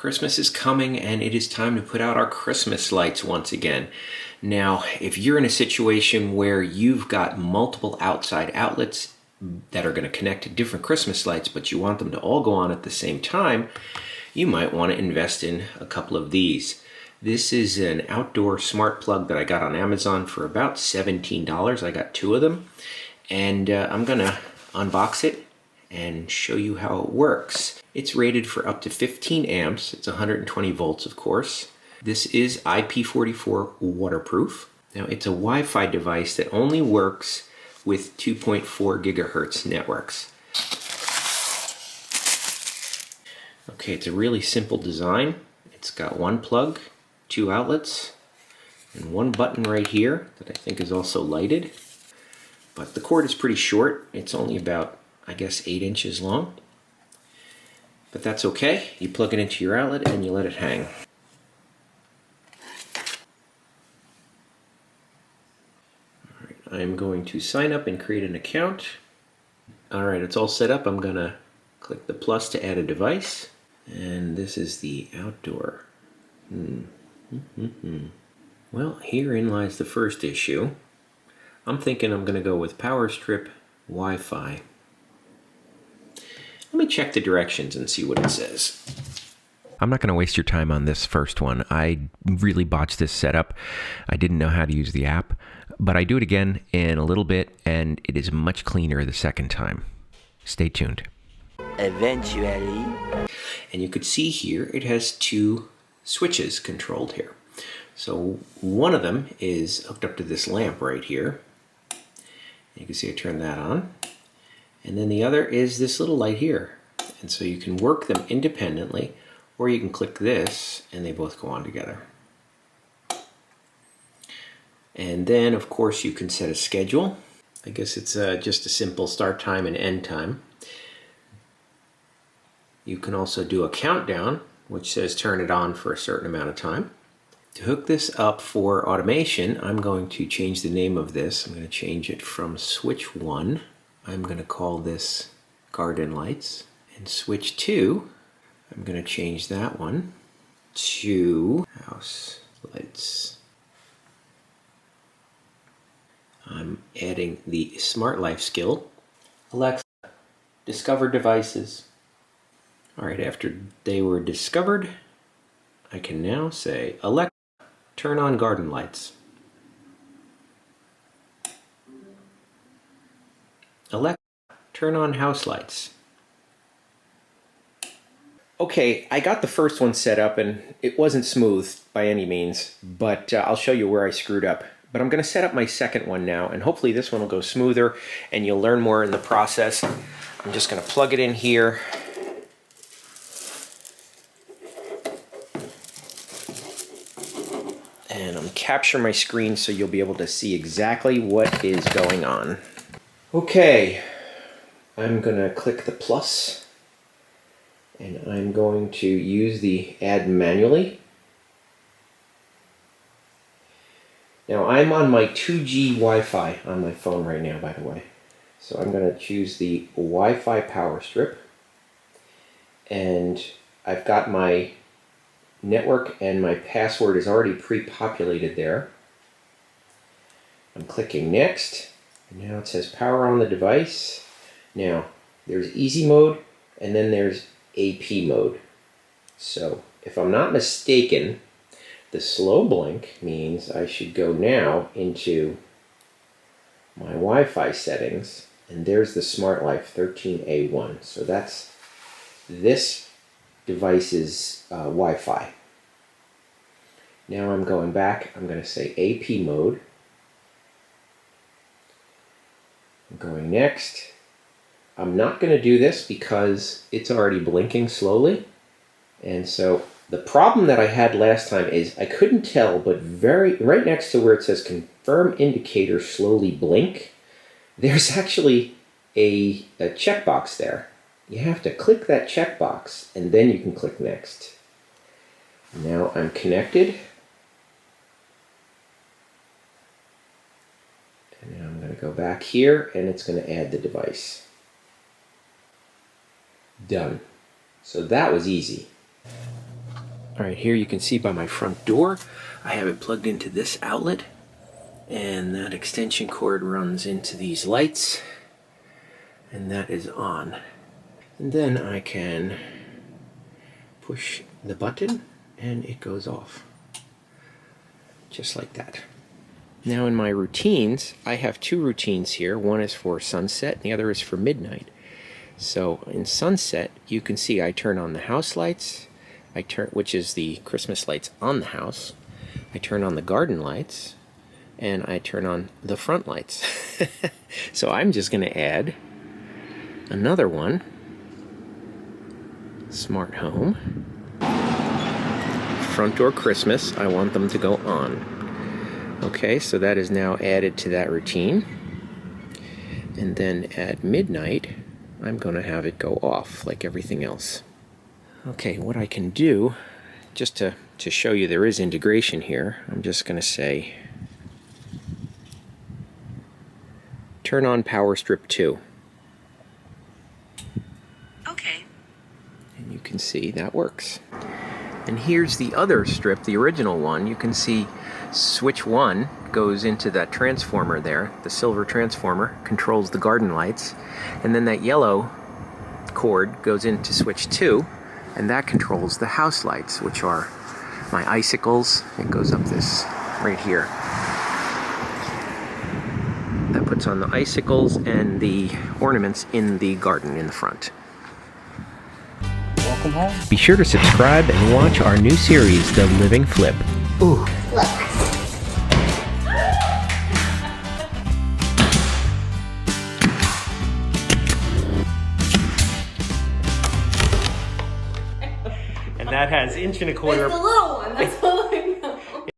Christmas is coming and it is time to put out our Christmas lights once again. Now, if you're in a situation where you've got multiple outside outlets that are going to connect to different Christmas lights, but you want them to all go on at the same time, you might want to invest in a couple of these. This is an outdoor smart plug that I got on Amazon for about $17. I got 2 of them, and I'm going to unbox it and show you how it works. It's rated for up to 15 amps. It's 120 volts, of course. This is IP44 waterproof. Now, it's a Wi-Fi device that only works with 2.4 gigahertz networks. Okay, it's a really simple design. It's got 1 plug, 2 outlets, and 1 button right here that I think is also lighted. But the cord is pretty short. It's only about, I guess, 8 inches long. But that's okay. You plug it into your outlet and you let it hang. Alright, I'm going to sign up and create an account. Alright, it's all set up. I'm going to click the plus to add a device. And this is the outdoor. Well, herein lies the first issue. I'm thinking I'm going to go with power strip Wi-Fi. Let me check the directions and see what it says. I'm not going to waste your time on this first one. I really botched this setup. I didn't know how to use the app, but I do it again in a little bit, and it is much cleaner the second time. Stay tuned. Eventually. And you could see here, it has 2 switches controlled here. So one of them is hooked up to this lamp right here. You can see I turned that on. And then the other is this little light here. And so you can work them independently, or you can click this and they both go on together. And then of course you can set a schedule. I guess it's just a simple start time and end time. You can also do a countdown, which says turn it on for a certain amount of time. To hook this up for automation, I'm going to change the name of this. I'm going to change it from switch 1. I'm going to call this garden lights. And switch 2, I'm going to change that one to house lights. I'm adding the smart life skill. Alexa, discover devices. Alright, after they were discovered, I can now say, Alexa, turn on garden lights. Alexa, turn on house lights. Okay, I got the first one set up and it wasn't smooth by any means, but I'll show you where I screwed up. But I'm going to set up my second one now, and hopefully this one will go smoother and you'll learn more in the process. I'm just going to plug it in here. And I'm capturing my screen so you'll be able to see exactly what is going on. Okay, I'm going to click the plus, and I'm going to use the add manually. Now I'm on my 2G Wi-Fi on my phone right now, by the way. So I'm going to choose the Wi-Fi power strip, and I've got my network and my password is already pre-populated there. I'm clicking next, and now it says power on the device. Now there's easy mode and then there's AP mode. So if I'm not mistaken, the slow blink means I should go now into my Wi-Fi settings, and there's the Smart Life 13A1. So that's this device's Wi-Fi. Now I'm going back. I'm going to say AP mode. I'm going next. I'm not going to do this because it's already blinking slowly. And so the problem that I had last time is I couldn't tell, but right next to where it says confirm indicator slowly blink, there's actually a checkbox there. You have to click that checkbox and then you can click next. Now I'm connected. And now I'm going to go back here and it's going to add the device. Done. So that was easy. All right, here you can see by my front door, I have it plugged into this outlet, and that extension cord runs into these lights, and that is on. And then I can push the button and it goes off, just like that. Now in my routines, I have two routines here. One is for sunset and the other is for midnight. So in sunset, you can see I turn on the house lights, which is the Christmas lights on the house. I turn on the garden lights, and I turn on the front lights. So I'm just going to add another one. Smart home. Front door Christmas, I want them to go on. Okay, so that is now added to that routine. And then at midnight, I'm going to have it go off like everything else. Okay, what I can do, just to show you there is integration here, I'm just going to say, turn on power strip 2. Okay. And you can see that works. And here's the other strip, the original one. You can see switch 1 goes into that transformer there. The silver transformer controls the garden lights. And then that yellow cord goes into switch 2, and that controls the house lights, which are my icicles. It goes up this right here. That puts on the icicles and the ornaments in the garden in the front. Welcome home. Be sure to subscribe and watch our new series, The Living Flip. Ooh. Look. And that has 1.25 inches. It's the little one. That's all I